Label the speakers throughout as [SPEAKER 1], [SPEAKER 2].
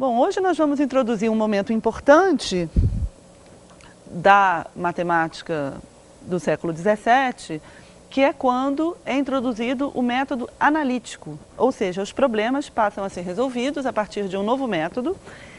[SPEAKER 1] Bom, hoje nós vamos introduzir um momento importante da matemática do século XVII, que é quando é introduzido o método analítico, ou seja, os problemas passam a ser resolvidos a partir de um novo método,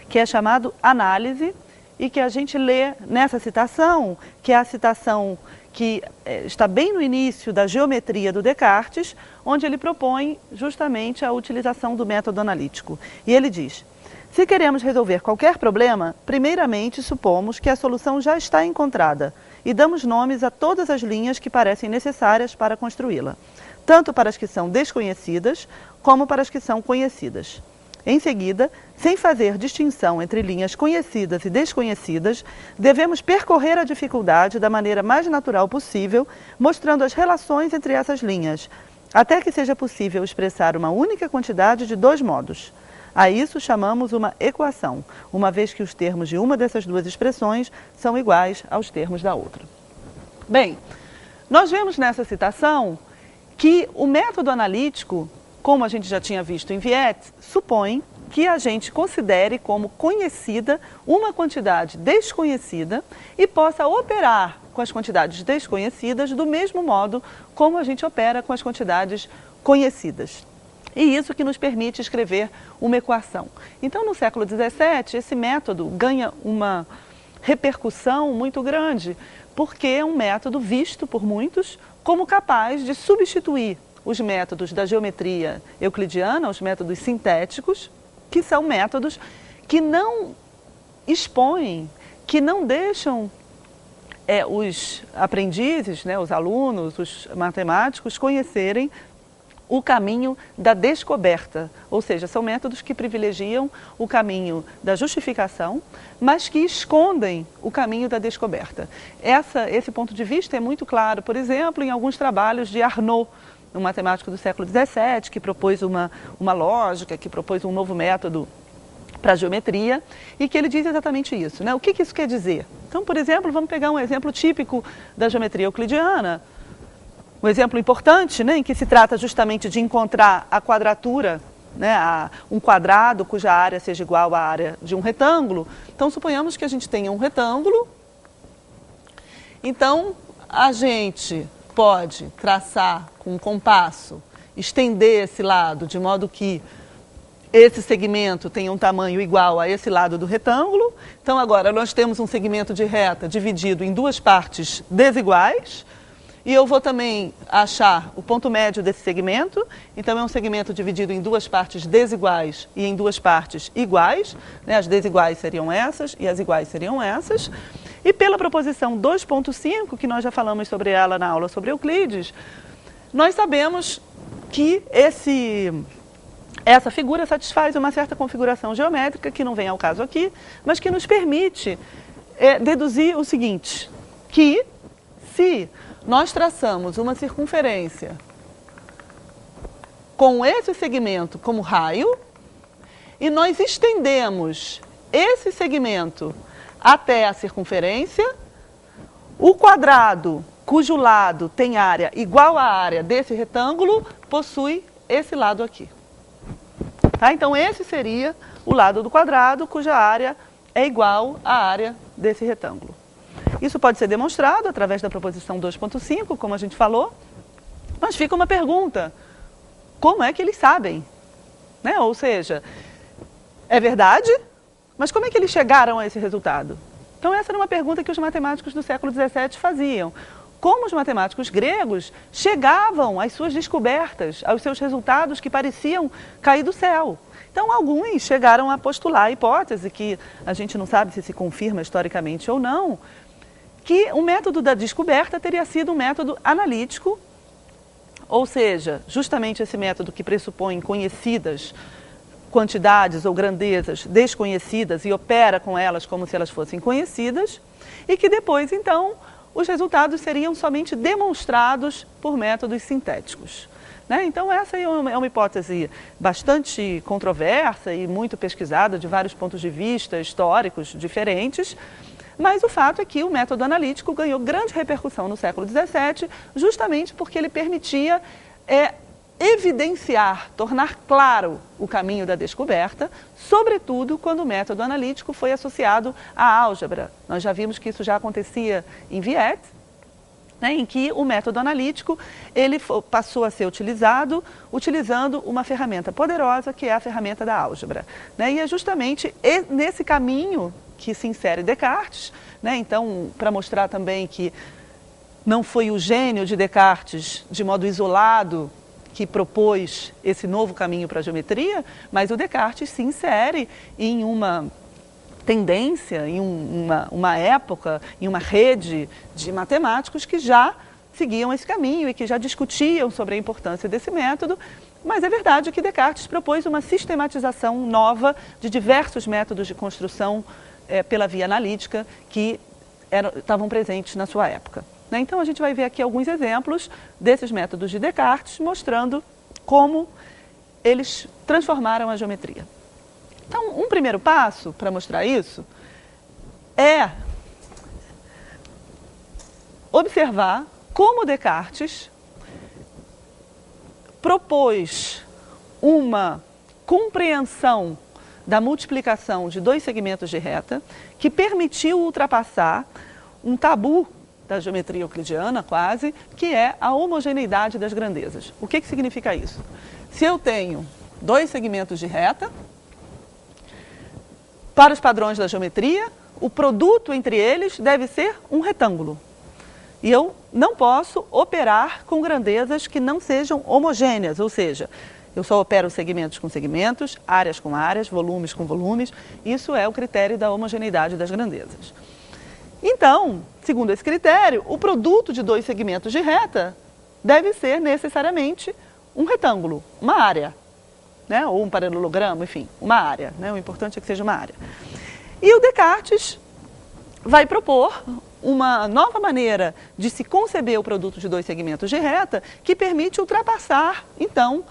[SPEAKER 1] que é chamado análise, e que a gente lê nessa citação, que é a citação que está bem no início da geometria do Descartes, onde ele propõe justamente a utilização do método analítico. E ele diz: se queremos resolver qualquer problema, primeiramente supomos que a solução já está encontrada e damos nomes a todas as linhas que parecem necessárias para construí-la, tanto para as que são desconhecidas como para as que são conhecidas. Em seguida, sem fazer distinção entre linhas conhecidas e desconhecidas, devemos percorrer a dificuldade da maneira mais natural possível, mostrando as relações entre essas linhas, até que seja possível expressar uma única quantidade de dois modos. A isso chamamos uma equação, uma vez que os termos de uma dessas duas expressões são iguais aos termos da outra. Bem, nós vemos nessa citação que o método analítico, como a gente já tinha visto em Viette, supõe que a gente considere como conhecida uma quantidade desconhecida e possa operar com as quantidades desconhecidas do mesmo modo como a gente opera com as quantidades conhecidas. E isso que nos permite escrever uma equação. Então, no século XVII, esse método ganha uma repercussão muito grande, porque é um método visto por muitos como capaz de substituir os métodos da geometria euclidiana, os métodos sintéticos, que são métodos que não expõem, que não deixam os aprendizes, os alunos, os matemáticos, conhecerem o caminho da descoberta, ou seja, são métodos que privilegiam o caminho da justificação, mas que escondem o caminho da descoberta. Esse ponto de vista é muito claro, por exemplo, em alguns trabalhos de Arnaud, um matemático do século XVII, que propôs uma lógica, que propôs um novo método para a geometria, e que ele diz exatamente isso, né? O que isso quer dizer? Então, por exemplo, vamos pegar um exemplo típico da geometria euclidiana, um exemplo importante, né, em que se trata justamente de encontrar a quadratura, né, um quadrado cuja área seja igual à área de um retângulo. Então, suponhamos que a gente tenha um retângulo. Então, a gente pode traçar com um compasso, estender esse lado, de modo que esse segmento tenha um tamanho igual a esse lado do retângulo. Então, agora, nós temos um segmento de reta dividido em duas partes desiguais. E eu vou também achar o ponto médio desse segmento. Então, é um segmento dividido em duas partes desiguais e em duas partes iguais. Né? As desiguais seriam essas e as iguais seriam essas. E pela proposição 2.5, que nós já falamos sobre ela na aula sobre Euclides, nós sabemos que essa figura satisfaz uma certa configuração geométrica, que não vem ao caso aqui, mas que nos permite deduzir o seguinte, que se nós traçamos uma circunferência com esse segmento como raio e nós estendemos esse segmento até a circunferência, o quadrado cujo lado tem área igual à área desse retângulo possui esse lado aqui. Tá? Então, esse seria o lado do quadrado cuja área é igual à área desse retângulo. Isso pode ser demonstrado através da proposição 2.5, como a gente falou, mas fica uma pergunta: como é que eles sabem? Né? Ou seja, é verdade, mas como é que eles chegaram a esse resultado? Então, essa era uma pergunta que os matemáticos do século XVII faziam. Como os matemáticos gregos chegavam às suas descobertas, aos seus resultados que pareciam cair do céu? Então, alguns chegaram a postular a hipótese, que a gente não sabe se confirma historicamente ou não, que o método da descoberta teria sido um método analítico, ou seja, justamente esse método que pressupõe conhecidas quantidades ou grandezas desconhecidas e opera com elas como se elas fossem conhecidas, e que depois, então, os resultados seriam somente demonstrados por métodos sintéticos. Né? Então, essa é uma hipótese bastante controversa e muito pesquisada, de vários pontos de vista históricos diferentes, mas o fato é que o método analítico ganhou grande repercussão no século XVII, justamente porque ele permitia evidenciar, tornar claro o caminho da descoberta, sobretudo quando o método analítico foi associado à álgebra. Nós já vimos que isso já acontecia em Viet, né, em que o método analítico ele passou a ser utilizado utilizando uma ferramenta poderosa que é a ferramenta da álgebra. Né, e é justamente nesse caminho que se insere Descartes, né, então para mostrar também que não foi o gênio de Descartes, de modo isolado, que propôs esse novo caminho para a geometria, mas o Descartes se insere em uma tendência, em uma época, em uma rede de matemáticos que já seguiam esse caminho e que já discutiam sobre a importância desse método, mas é verdade que Descartes propôs uma sistematização nova de diversos métodos de construção pela via analítica que estavam presentes na sua época. Então a gente vai ver aqui alguns exemplos desses métodos de Descartes, mostrando como eles transformaram a geometria. Então, um primeiro passo para mostrar isso é observar como Descartes propôs uma compreensão da multiplicação de dois segmentos de reta que permitiu ultrapassar um tabu da geometria euclidiana, quase, que é a homogeneidade das grandezas. O que significa isso? Se eu tenho dois segmentos de reta, para os padrões da geometria, o produto entre eles deve ser um retângulo. E eu não posso operar com grandezas que não sejam homogêneas, ou seja, eu só opero segmentos com segmentos, áreas com áreas, volumes com volumes. Isso é o critério da homogeneidade das grandezas. Então, segundo esse critério, o produto de dois segmentos de reta deve ser necessariamente um retângulo, uma área, né? Ou um paralelogramo, enfim, uma área. Né? O importante é que seja uma área. E o Descartes vai propor uma nova maneira de se conceber o produto de dois segmentos de reta que permite ultrapassar, então,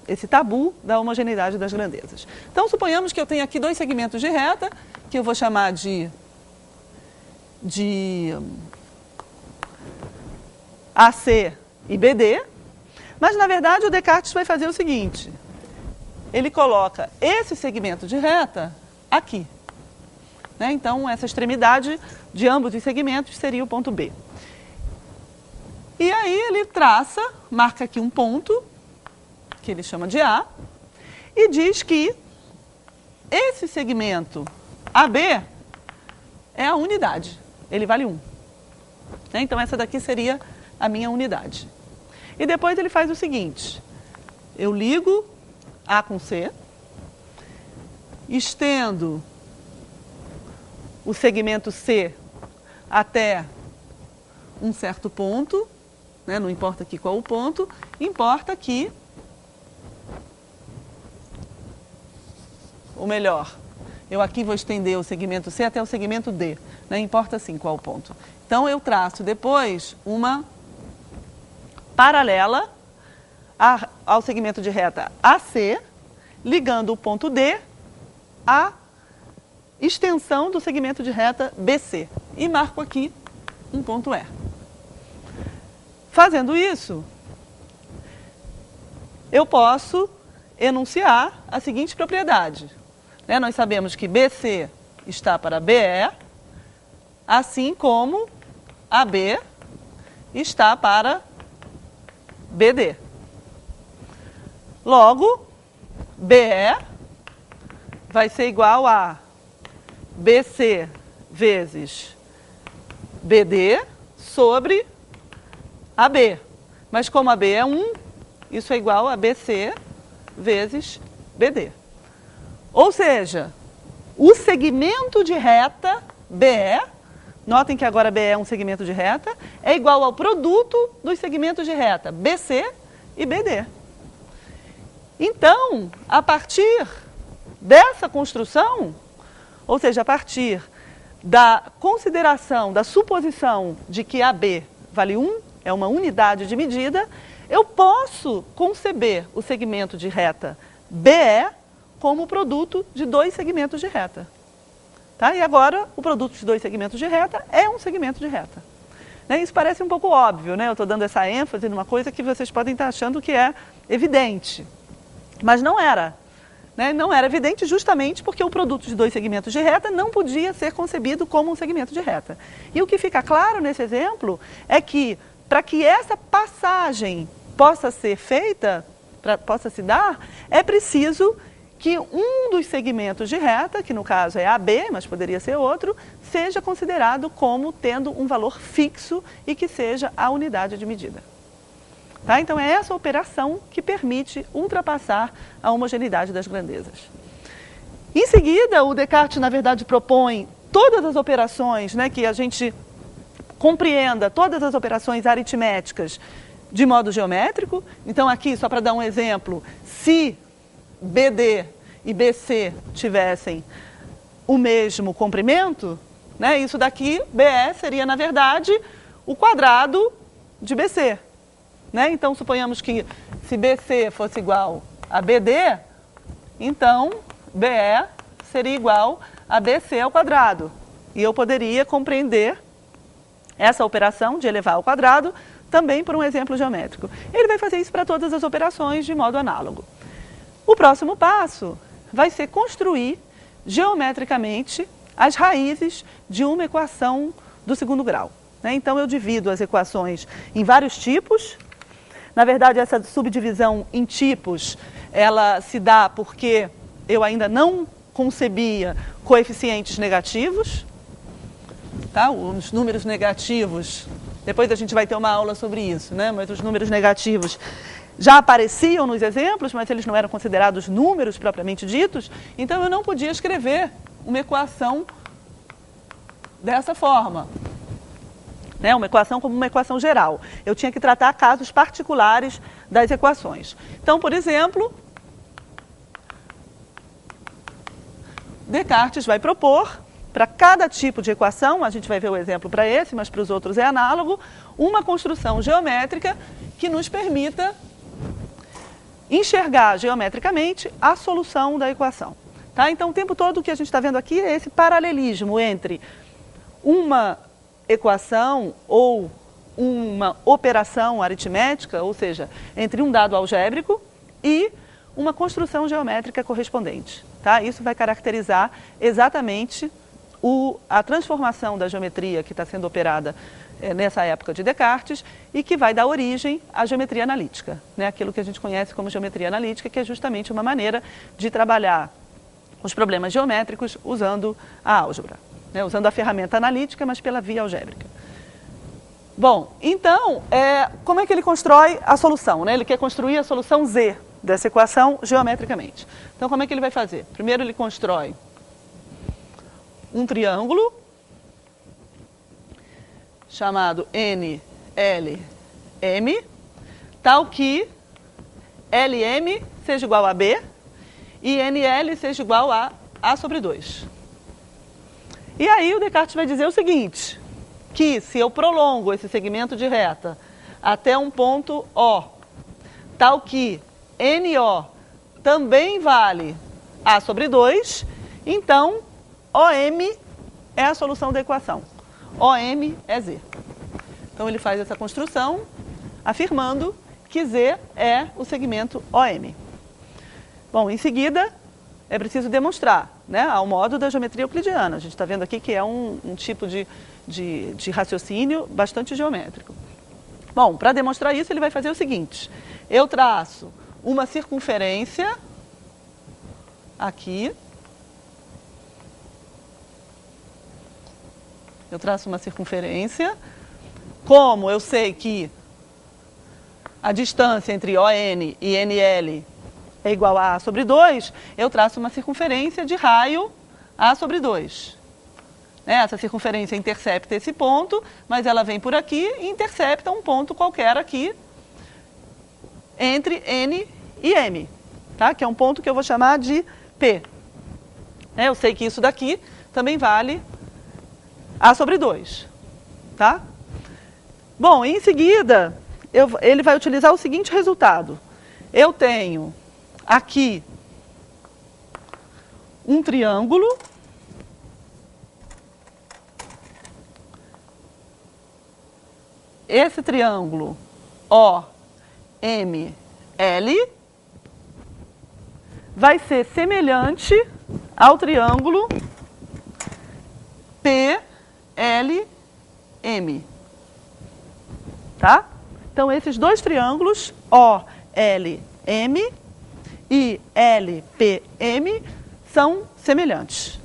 [SPEAKER 1] esse tabu da homogeneidade das grandezas. Então, suponhamos que eu tenho aqui dois segmentos de reta, que eu vou chamar de AC e BD, mas, na verdade, o Descartes vai fazer o seguinte, ele coloca esse segmento de reta aqui. Né? Então, essa extremidade de ambos os segmentos seria o ponto B. E aí ele traça, marca aqui um ponto, que ele chama de A, e diz que esse segmento AB é a unidade, ele vale 1. Então essa daqui seria a minha unidade. E depois ele faz o seguinte, eu ligo A com C, estendo o segmento C até um certo ponto, né? Não importa aqui qual o ponto, importa que, ou melhor, eu aqui vou estender o segmento C até o segmento D, não importa assim qual o ponto. Então eu traço depois uma paralela ao segmento de reta AC, ligando o ponto D à extensão do segmento de reta BC. E marco aqui um ponto E. Fazendo isso, eu posso enunciar a seguinte propriedade. Né? Nós sabemos que BC está para BE, assim como AB está para BD. Logo, BE vai ser igual a BC vezes BD sobre AB. Mas como AB é 1, isso é igual a BC vezes BD. Ou seja, o segmento de reta BE, notem que agora BE é um segmento de reta, é igual ao produto dos segmentos de reta BC e BD. Então, a partir dessa construção, ou seja, a partir da consideração, da suposição de que AB vale 1, é uma unidade de medida, eu posso conceber o segmento de reta BE como produto de dois segmentos de reta. Tá? E agora, o produto de dois segmentos de reta é um segmento de reta. Né? Isso parece um pouco óbvio, né? Eu estou dando essa ênfase numa coisa que vocês podem estar achando que é evidente, mas não era. Né? Não era evidente justamente porque o produto de dois segmentos de reta não podia ser concebido como um segmento de reta. E o que fica claro nesse exemplo é que, para que essa passagem possa ser feita, possa se dar, é preciso que um dos segmentos de reta, que no caso é AB, mas poderia ser outro, seja considerado como tendo um valor fixo e que seja a unidade de medida. Tá? Então é essa operação que permite ultrapassar a homogeneidade das grandezas. Em seguida, o Descartes, na verdade, propõe todas as operações, né, que a gente compreenda, todas as operações aritméticas de modo geométrico. Então aqui, só para dar um exemplo, se BD e BC tivessem o mesmo comprimento, né, isso daqui, BE, seria, na verdade, o quadrado de BC. Né? Então, suponhamos que se BC fosse igual a BD, então BE seria igual a BC ao quadrado. E eu poderia compreender essa operação de elevar ao quadrado também por um exemplo geométrico. Ele vai fazer isso para todas as operações de modo análogo. O próximo passo vai ser construir geometricamente as raízes de uma equação do segundo grau. Né? Então, eu divido as equações em vários tipos. Na verdade, essa subdivisão em tipos, ela se dá porque eu ainda não concebia coeficientes negativos. Tá? Os números negativos, depois a gente vai ter uma aula sobre isso, né? Mas os números negativos já apareciam nos exemplos, mas eles não eram considerados números propriamente ditos, então eu não podia escrever uma equação dessa forma. Né, uma equação como uma equação geral. Eu tinha que tratar casos particulares das equações. Então, por exemplo, Descartes vai propor, para cada tipo de equação, a gente vai ver o exemplo para esse, mas para os outros é análogo, uma construção geométrica que nos permita enxergar geometricamente a solução da equação. Tá? Então, o tempo todo o que a gente está vendo aqui é esse paralelismo entre uma equação ou uma operação aritmética, ou seja, entre um dado algébrico e uma construção geométrica correspondente. Tá? Isso vai caracterizar exatamente a transformação da geometria que está sendo operada nessa época de Descartes e que vai dar origem à geometria analítica, né? Aquilo que a gente conhece como geometria analítica, que é justamente uma maneira de trabalhar os problemas geométricos usando a álgebra. Né, usando a ferramenta analítica, mas pela via algébrica. Bom, então, como é que ele constrói a solução? Né? Ele quer construir a solução Z dessa equação geometricamente. Então, como é que ele vai fazer? Primeiro, ele constrói um triângulo chamado NLM, tal que LM seja igual a B e NL seja igual a A sobre 2. E aí o Descartes vai dizer o seguinte, que se eu prolongo esse segmento de reta até um ponto O, tal que NO também vale A sobre 2, então OM é a solução da equação. OM é Z. Então ele faz essa construção afirmando que Z é o segmento OM. Bom, em seguida é preciso demonstrar, né, ao modo da geometria euclidiana. A gente está vendo aqui que é um tipo de raciocínio bastante geométrico. Bom, para demonstrar isso, ele vai fazer o seguinte. Eu traço uma circunferência aqui. Eu traço uma circunferência. Como eu sei que a distância entre ON e NL é igual a A sobre 2, eu traço uma circunferência de raio A sobre 2. Essa circunferência intercepta esse ponto, mas ela vem por aqui e intercepta um ponto qualquer aqui entre N e M, tá? Que é um ponto que eu vou chamar de P. Eu sei que isso daqui também vale A sobre 2. Tá? Bom, em seguida, ele vai utilizar o seguinte resultado. Eu tenho aqui um triângulo esse triângulo OML vai ser semelhante ao triângulo PLM. Tá? Então, esses dois triângulos, OLM e LPM, são semelhantes.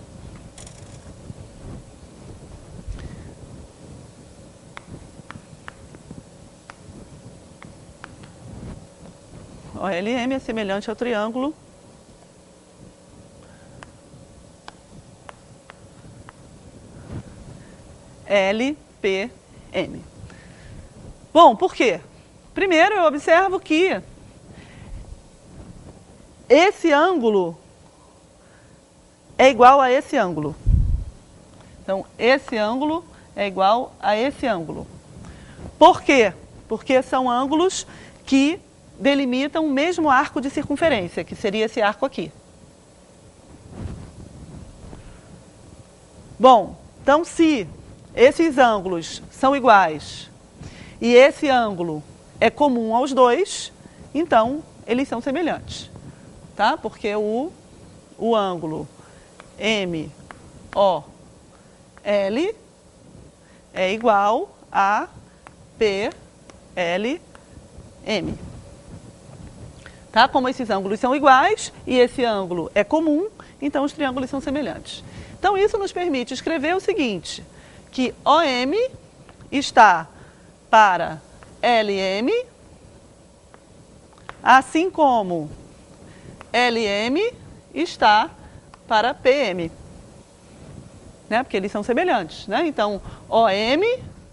[SPEAKER 1] OLM é semelhante ao triângulo LPM. Bom, por quê? Primeiro, eu observo que esse ângulo é igual a esse ângulo. Então, esse ângulo é igual a esse ângulo. Por quê? Porque são ângulos que delimitam o mesmo arco de circunferência, que seria esse arco aqui. Bom, então se esses ângulos são iguais e esse ângulo é comum aos dois, então eles são semelhantes, tá? Porque o ângulo MOL é igual a PLM. Tá? Como esses ângulos são iguais e esse ângulo é comum, então os triângulos são semelhantes. Então isso nos permite escrever o seguinte, que OM está para LM, assim como LM está para PM. Né? Porque eles são semelhantes. Né? Então, OM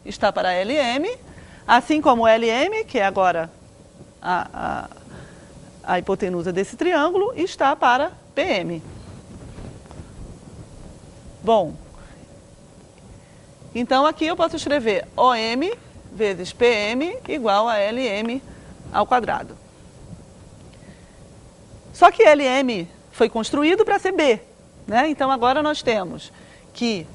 [SPEAKER 1] está para LM, assim como LM, que é agora a hipotenusa desse triângulo, está para PM. Bom, então aqui eu posso escrever OM vezes PM igual a LM ao quadrado. Só que LM foi construído para ser B, né? Então agora nós temos que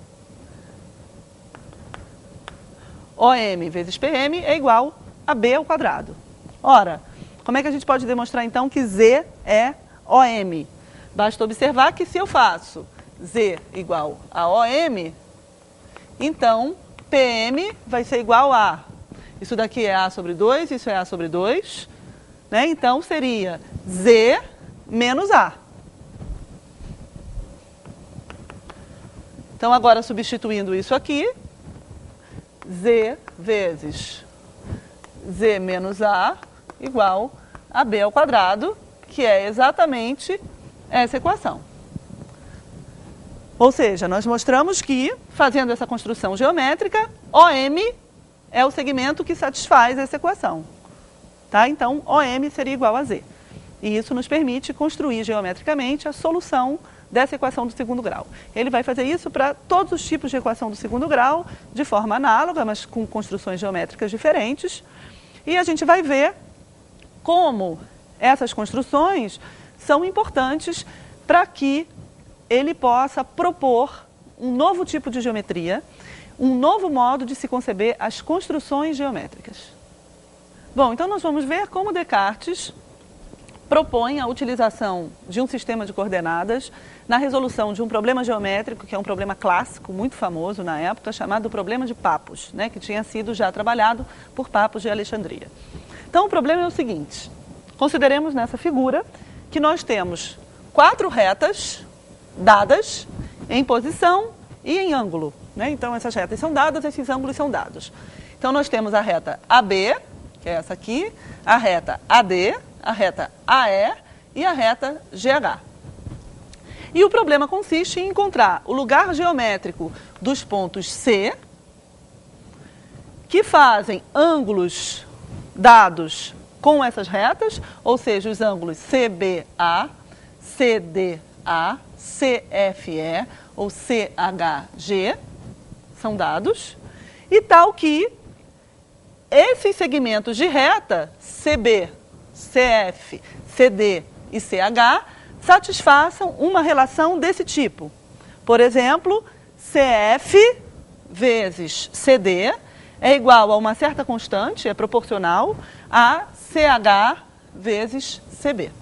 [SPEAKER 1] OM vezes PM é igual a B ao quadrado. Ora, como é que a gente pode demonstrar então que Z é OM? Basta observar que se eu faço Z igual a OM, então PM vai ser igual a, isso daqui é A sobre 2, isso é A sobre 2, né? Então seria Z menos A. Então agora substituindo isso aqui, Z vezes Z menos A igual a B ao quadrado, que é exatamente essa equação. Ou seja, nós mostramos que, fazendo essa construção geométrica, OM é o segmento que satisfaz essa equação. Tá? Então, OM seria igual a Z. E isso nos permite construir geometricamente a solução dessa equação do segundo grau. Ele vai fazer isso para todos os tipos de equação do segundo grau, de forma análoga, mas com construções geométricas diferentes. E a gente vai ver como essas construções são importantes para que ele possa propor um novo tipo de geometria, um novo modo de se conceber as construções geométricas. Bom, então nós vamos ver como Descartes propõe a utilização de um sistema de coordenadas na resolução de um problema geométrico, que é um problema clássico, muito famoso na época, chamado problema de Pappus, né, que tinha sido já trabalhado por Pappus de Alexandria. Então o problema é o seguinte, consideremos nessa figura que nós temos 4 retas dadas em posição e em ângulo. Né? Então essas retas são dadas, esses ângulos são dados. Então nós temos a reta AB, que é essa aqui, a reta AD, a reta AE e a reta GH. E o problema consiste em encontrar o lugar geométrico dos pontos C, que fazem ângulos dados com essas retas, ou seja, os ângulos CBA, CDA, CFE ou CHG são dados, e tal que esses segmentos de reta, CB, CF, CD e CH, satisfaçam uma relação desse tipo. Por exemplo, CF vezes CD é igual a uma certa constante, é proporcional, a CH vezes CB.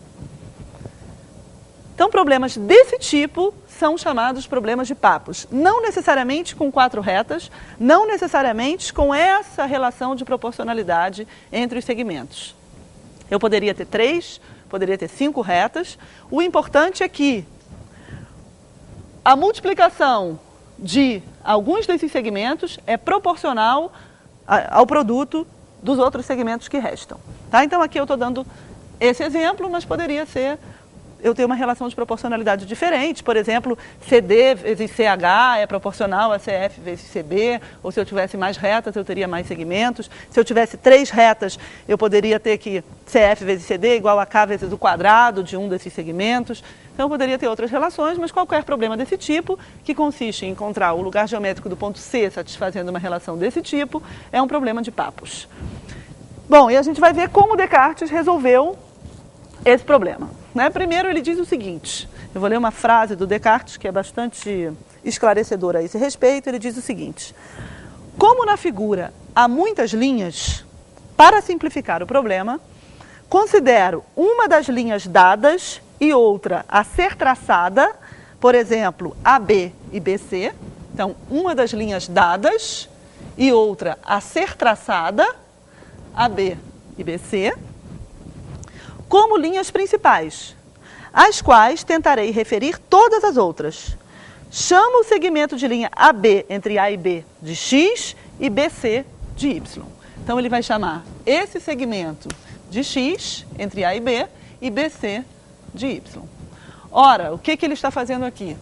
[SPEAKER 1] Então, problemas desse tipo são chamados problemas de papos. Não necessariamente com 4 retas, não necessariamente com essa relação de proporcionalidade entre os segmentos. Eu poderia ter 3, poderia ter 5 retas. O importante é que a multiplicação de alguns desses segmentos é proporcional ao produto dos outros segmentos que restam. Tá? Então, aqui eu estou dando esse exemplo, mas poderia ser eu ter uma relação de proporcionalidade diferente. Por exemplo, CD vezes CH é proporcional a CF vezes CB, ou se eu tivesse mais retas, eu teria mais segmentos. Se eu tivesse 3 retas, eu poderia ter que CF vezes CD igual a K vezes o quadrado de um desses segmentos. Então, eu poderia ter outras relações, mas qualquer problema desse tipo, que consiste em encontrar o lugar geométrico do ponto C satisfazendo uma relação desse tipo, é um problema de papos. Bom, e a gente vai ver como Descartes resolveu esse problema. Né? Primeiro, ele diz o seguinte, eu vou ler uma frase do Descartes que é bastante esclarecedora a esse respeito. Ele diz o seguinte: como na figura há muitas linhas, para simplificar o problema, considero uma das linhas dadas e outra a ser traçada, por exemplo, AB e BC. Então, uma das linhas dadas e outra a ser traçada, AB e BC, como linhas principais, às quais tentarei referir todas as outras. Chamo o segmento de linha AB entre A e B de X e BC de Y. Então, ele vai chamar esse segmento de X entre A e B e BC de Y. Ora, o que ele está fazendo aqui?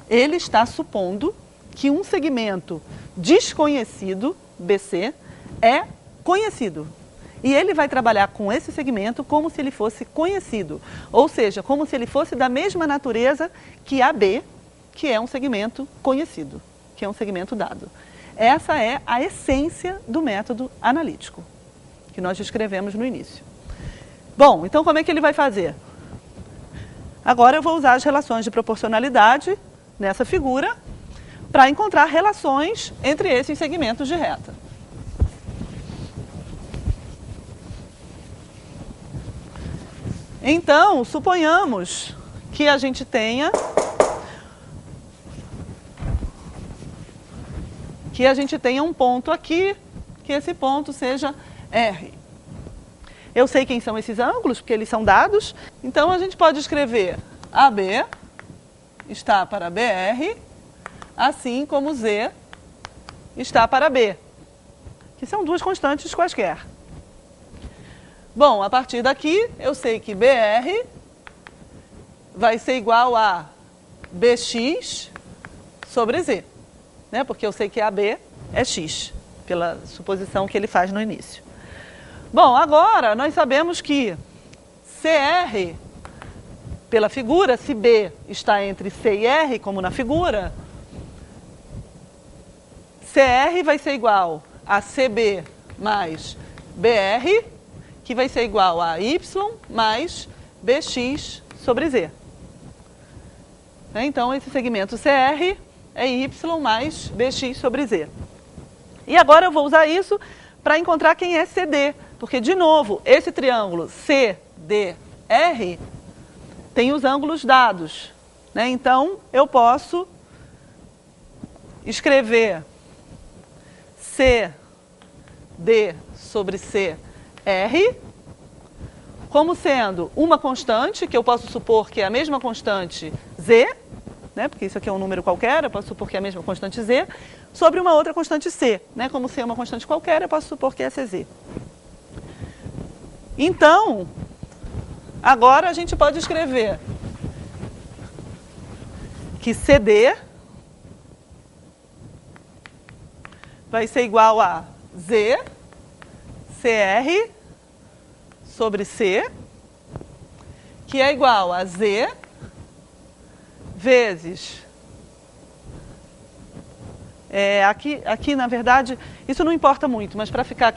[SPEAKER 1] Ele está supondo que um segmento desconhecido, BC, é conhecido. E ele vai trabalhar com esse segmento como se ele fosse conhecido. Ou seja, como se ele fosse da mesma natureza que AB, que é um segmento conhecido, que é um segmento dado. Essa é a essência do método analítico, que nós descrevemos no início. Bom, então como é que ele vai fazer? Agora eu vou usar as relações de proporcionalidade nessa figura para encontrar relações entre esses segmentos de reta. Então, suponhamos que a gente tenha um ponto aqui, que esse ponto seja R. Eu sei quem são esses ângulos, porque eles são dados. Então, a gente pode escrever AB está para BR, assim como Z está para B, que são duas constantes quaisquer. Bom, a partir daqui, eu sei que BR vai ser igual a BX sobre Z, né? Porque eu sei que AB é X, pela suposição que ele faz no início. Bom, agora nós sabemos que CR, pela figura, se B está entre C e R, como na figura, CR vai ser igual a CB mais BR, que vai ser igual a Y mais BX sobre Z. Então, esse segmento CR é Y mais BX sobre Z. E agora eu vou usar isso para encontrar quem é CD. Porque, de novo, esse triângulo CDR tem os ângulos dados. Né? Então, eu posso escrever CD sobre CR como sendo uma constante, que eu posso supor que é a mesma constante Z, né? Porque isso aqui é um número qualquer, eu posso supor que é a mesma constante Z, sobre uma outra constante C. Né? Como C é uma constante qualquer, eu posso supor que é CZ. Então, agora a gente pode escrever que CD vai ser igual a Z, CR sobre C, que é igual a Z vezes... Aqui, na verdade, isso não importa muito, mas para ficar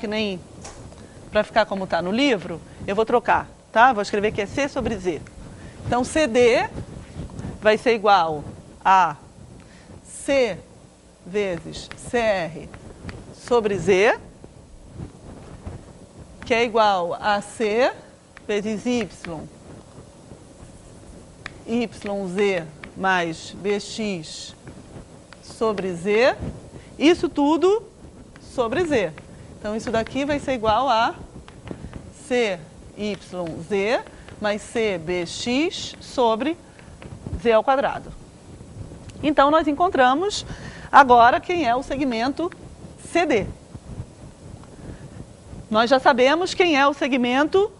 [SPEAKER 1] como está no livro, eu vou trocar, tá? Vou escrever que é C sobre Z. Então, CD vai ser igual a C vezes CR sobre Z, que é igual a C vezes YZ mais BX sobre Z, isso tudo sobre Z. Então, isso daqui vai ser igual a CYZ mais CBX sobre Z ao quadrado. Então, nós encontramos agora quem é o segmento CD. Nós já sabemos quem é o segmento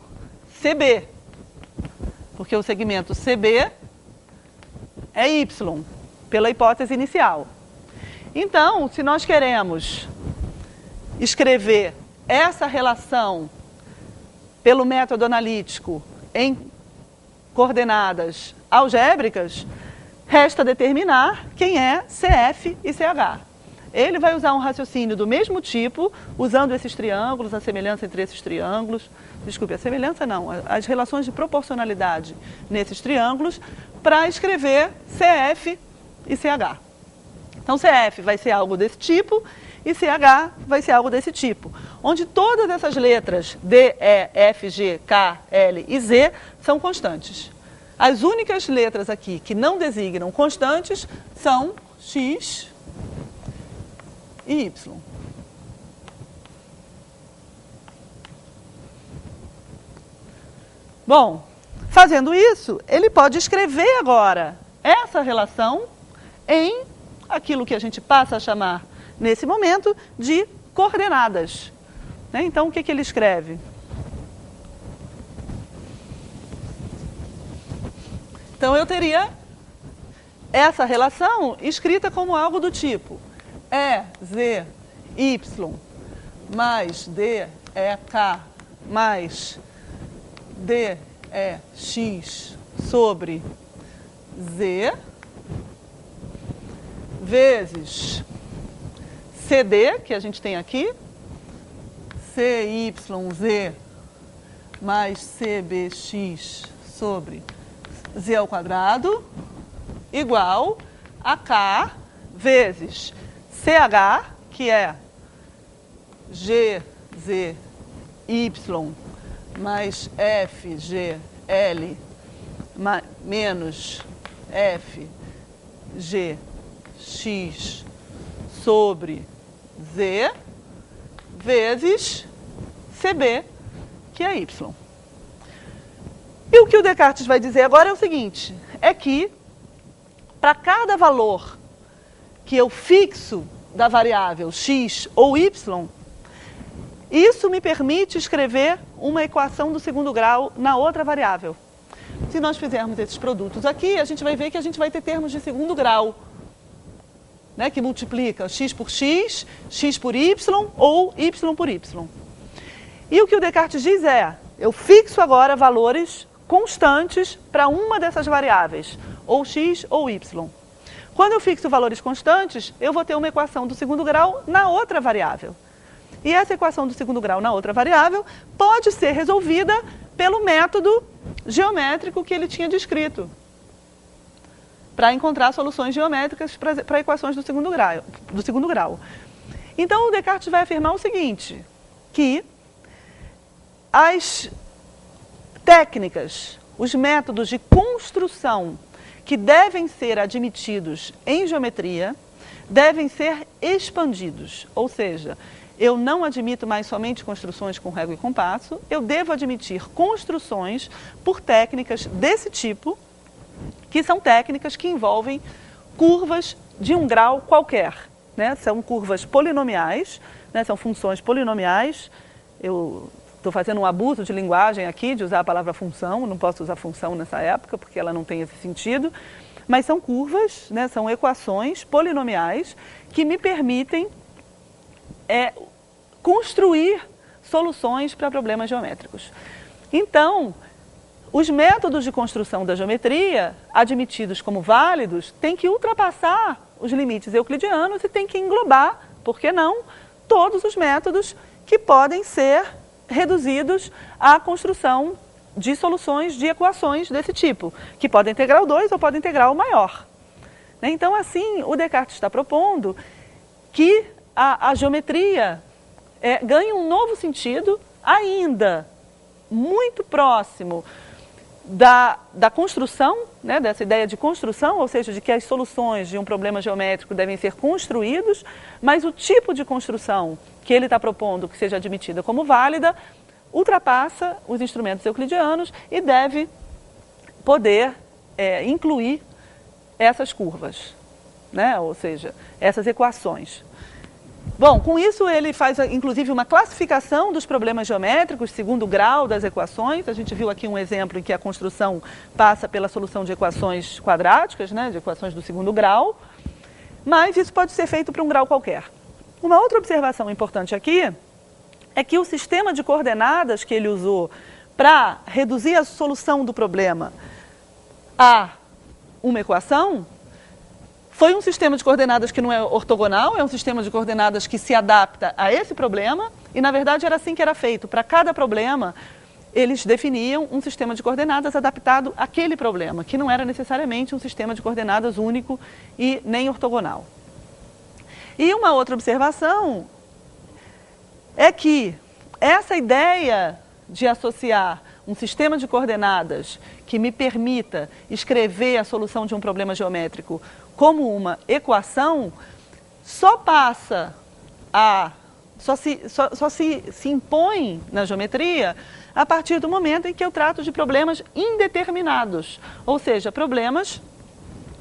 [SPEAKER 1] CB, porque o segmento CB é Y, pela hipótese inicial. Então, se nós queremos escrever essa relação pelo método analítico em coordenadas algébricas, resta determinar quem é CF e CH. Ele vai usar um raciocínio do mesmo tipo, usando esses triângulos, a semelhança entre esses triângulos, desculpe, a semelhança não, as relações de proporcionalidade nesses triângulos, para escrever CF e CH. Então, CF vai ser algo desse tipo e CH vai ser algo desse tipo, onde todas essas letras D, E, F, G, K, L e Z são constantes. As únicas letras aqui que não designam constantes são X e Y. Bom, fazendo isso, ele pode escrever agora essa relação em aquilo que a gente passa a chamar, nesse momento, de coordenadas. Então, o que ele escreve? Então, eu teria essa relação escrita como algo do tipo EZY mais DEK mais DEX sobre Z vezes CD, que a gente tem aqui, CYZ mais CBX sobre Z ao quadrado, igual a K vezes CH, que é GZY mais FGL menos FGX sobre Z vezes CB, que é Y. E o que o Descartes vai dizer agora é o seguinte, é que para cada valor que eu fixo da variável x ou y, isso me permite escrever uma equação do segundo grau na outra variável. Se nós fizermos esses produtos aqui, a gente vai ver que a gente vai ter termos de segundo grau, né, que multiplica x por x, x por y ou y por y. E o que o Descartes diz é, eu fixo agora valores constantes para uma dessas variáveis, ou x ou y. Quando eu fixo valores constantes, eu vou ter uma equação do segundo grau na outra variável. E essa equação do segundo grau na outra variável pode ser resolvida pelo método geométrico que ele tinha descrito, para encontrar soluções geométricas para equações do segundo grau. Então, o Descartes vai afirmar o seguinte, que as técnicas, os métodos de construção que devem ser admitidos em geometria, devem ser expandidos. Ou seja, eu não admito mais somente construções com régua e compasso, eu devo admitir construções por técnicas desse tipo, que são técnicas que envolvem curvas de um grau qualquer, né? São curvas polinomiais, né? São funções polinomiais. Eu estou fazendo um abuso de linguagem aqui, de usar a palavra função, não posso usar função nessa época, porque ela não tem esse sentido, mas são curvas, né? São equações polinomiais que me permitem construir soluções para problemas geométricos. Então, os métodos de construção da geometria, admitidos como válidos, têm que ultrapassar os limites euclidianos e têm que englobar, por que não, todos os métodos que podem ser reduzidos à construção de soluções de equações desse tipo, que podem ter grau 2 ou podem ter grau maior. Então, assim, o Descartes está propondo que a geometria ganha um novo sentido, ainda muito próximo da construção, né, dessa ideia de construção, ou seja, de que as soluções de um problema geométrico devem ser construídos, mas o tipo de construção que ele está propondo que seja admitida como válida ultrapassa os instrumentos euclidianos e deve poder incluir essas curvas, né, ou seja, essas equações. Bom, com isso ele faz inclusive uma classificação dos problemas geométricos segundo o grau das equações. A gente viu aqui um exemplo em que a construção passa pela solução de equações quadráticas, né, de equações do segundo grau, mas isso pode ser feito para um grau qualquer. Uma outra observação importante aqui é que o sistema de coordenadas que ele usou para reduzir a solução do problema a uma equação foi um sistema de coordenadas que não é ortogonal, é um sistema de coordenadas que se adapta a esse problema, e na verdade era assim que era feito. Para cada problema, eles definiam um sistema de coordenadas adaptado àquele problema, que não era necessariamente um sistema de coordenadas único e nem ortogonal. E uma outra observação é que essa ideia de associar um sistema de coordenadas que me permita escrever a solução de um problema geométrico como uma equação, só se impõe na geometria a partir do momento em que eu trato de problemas indeterminados, ou seja, problemas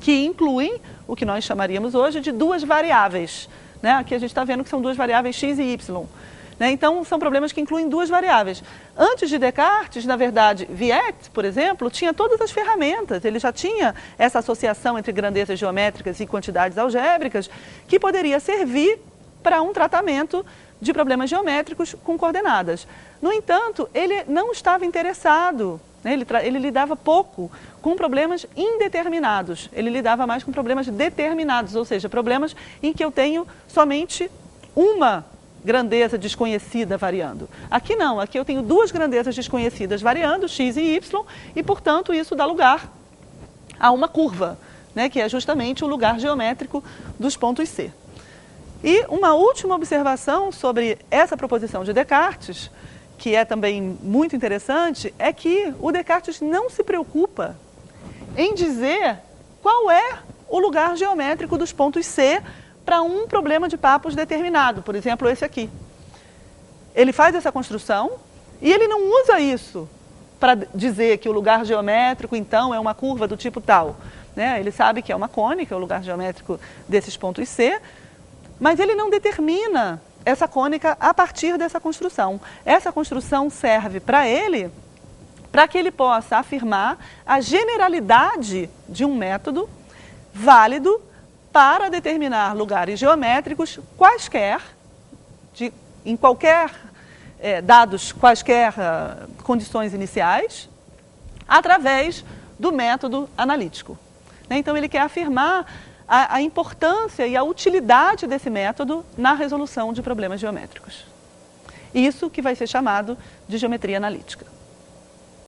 [SPEAKER 1] que incluem o que nós chamaríamos hoje de duas variáveis, né? Aqui a gente está vendo que são duas variáveis x e y. Então, são problemas que incluem duas variáveis. Antes de Descartes, na verdade, Viet, por exemplo, tinha todas as ferramentas. Ele já tinha essa associação entre grandezas geométricas e quantidades algébricas que poderia servir para um tratamento de problemas geométricos com coordenadas. No entanto, ele não estava interessado, né? Ele lidava pouco com problemas indeterminados. Ele lidava mais com problemas determinados, ou seja, problemas em que eu tenho somente uma grandeza desconhecida variando. Aqui não, aqui eu tenho duas grandezas desconhecidas variando, x e y, e portanto isso dá lugar a uma curva, né, que é justamente o lugar geométrico dos pontos C. E uma última observação sobre essa proposição de Descartes, que é também muito interessante, é que o Descartes não se preocupa em dizer qual é o lugar geométrico dos pontos C para um problema de Pappus determinado, por exemplo, esse aqui. Ele faz essa construção e ele não usa isso para dizer que o lugar geométrico, então, é uma curva do tipo tal, né? Ele sabe que é uma cônica, o lugar geométrico desses pontos C, mas ele não determina essa cônica a partir dessa construção. Essa construção serve para ele, para que ele possa afirmar a generalidade de um método válido para determinar lugares geométricos quaisquer, em qualquer dados, quaisquer condições iniciais, através do método analítico. Então ele quer afirmar a importância e a utilidade desse método na resolução de problemas geométricos. Isso que vai ser chamado de geometria analítica.